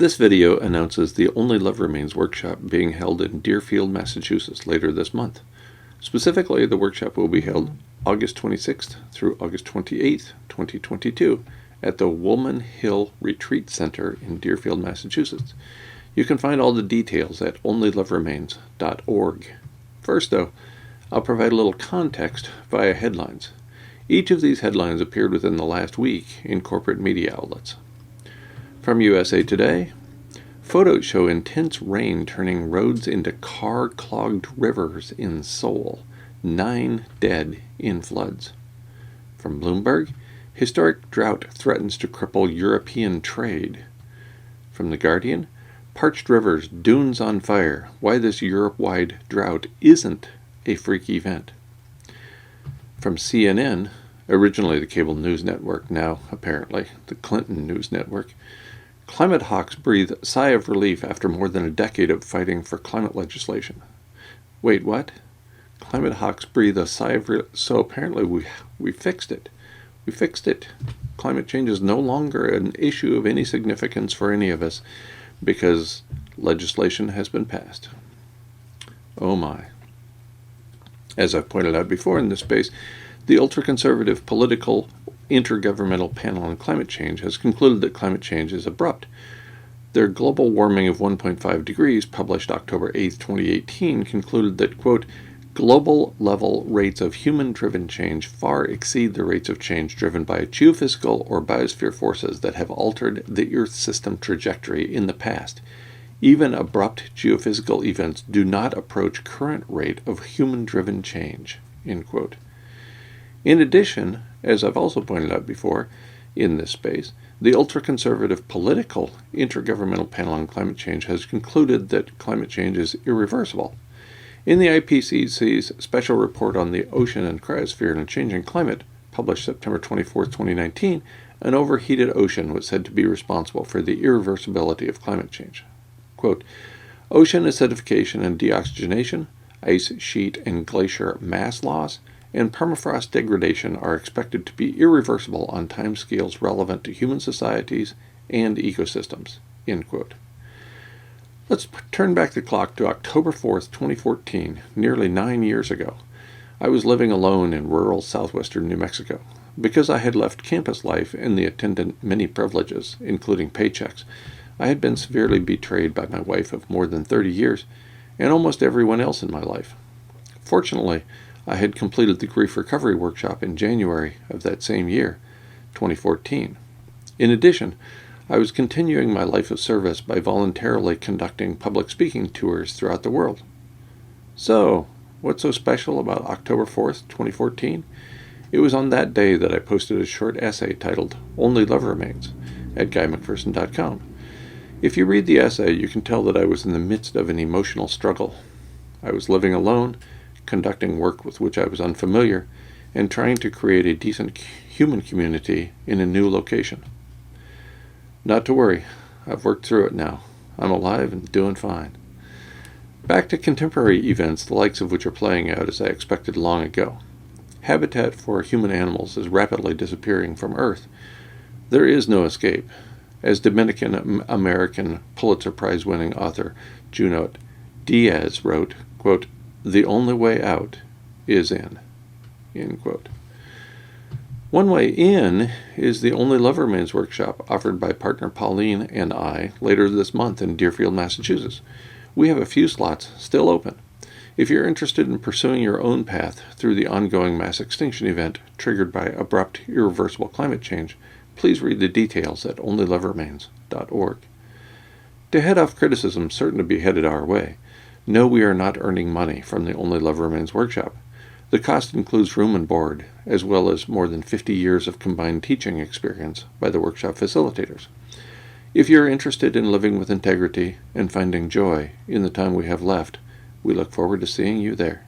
This video announces the Only Love Remains workshop being held in Deerfield, Massachusetts later this month. Specifically, the workshop will be held August 26th through August 28th, 2022 at the Woolman Hill Retreat Center in Deerfield, Massachusetts. You can find all the details at onlyloveremains.org. First, though, I'll provide a little context via headlines. Each of these headlines appeared within the last week in corporate media outlets. From USA Today, photos show intense rain turning roads into car-clogged rivers in Seoul. 9 dead in floods. From Bloomberg, historic drought threatens to cripple European trade. From The Guardian, parched rivers, dunes on fire, why this Europe-wide drought isn't a freak event. From CNN, originally the cable news network, now apparently the Clinton news network, climate hawks breathe sigh of relief after more than a decade of fighting for climate legislation. Wait, what? Climate hawks breathe a sigh of relief. So apparently we fixed it. We fixed it. Climate change is no longer an issue of any significance for any of us because legislation has been passed. Oh my. As I've pointed out before in this space, the ultra-conservative political Intergovernmental Panel on Climate Change has concluded that climate change is abrupt. Their global warming of 1.5 degrees, published October 8, 2018, concluded that, quote, global level rates of human-driven change far exceed the rates of change driven by geophysical or biosphere forces that have altered the Earth system trajectory in the past. Even abrupt geophysical events do not approach current rate of human-driven change, end quote. In addition, as I've also pointed out before in this space, the ultra-conservative political Intergovernmental Panel on Climate Change has concluded that climate change is irreversible. In the IPCC's special report on the ocean and cryosphere and a changing climate, published September 24, 2019, an overheated ocean was said to be responsible for the irreversibility of climate change. Quote, ocean acidification and deoxygenation, ice sheet and glacier mass loss, and permafrost degradation are expected to be irreversible on timescales relevant to human societies and ecosystems, end quote. Let's turn back the clock to October 4th, 2014, nearly 9 years ago. I was living alone in rural southwestern New Mexico. Because I had left campus life and the attendant many privileges, including paychecks, I had been severely betrayed by my wife of more than 30 years and almost everyone else in my life. Fortunately, I had completed the grief recovery workshop in January of that same year, 2014. In addition, I was continuing my life of service by voluntarily conducting public speaking tours throughout the world. So, what's so special about October 4th, 2014? It was on that day that I posted a short essay titled Only Love Remains at GuyMcPherson.com. If you read the essay, you can tell that I was in the midst of an emotional struggle. I was living alone, conducting work with which I was unfamiliar, and trying to create a decent human community in a new location. Not to worry, I've worked through it now. I'm alive and doing fine. Back to contemporary events, the likes of which are playing out as I expected long ago. Habitat for human animals is rapidly disappearing from Earth. There is no escape. As Dominican-American Pulitzer Prize-winning author Junot Diaz wrote, quote, the only way out is in, end quote. One way in is the Only Love Remains workshop offered by partner Pauline and I later this month in Deerfield, Massachusetts. We have a few slots still open. If you're interested in pursuing your own path through the ongoing mass extinction event triggered by abrupt, irreversible climate change, please read the details at onlyloveremains.org. To head off criticism certain to be headed our way, no, we are not earning money from the Only Love Remains workshop. The cost includes room and board, as well as more than 50 years of combined teaching experience by the workshop facilitators. If you're interested in living with integrity and finding joy in the time we have left, we look forward to seeing you there.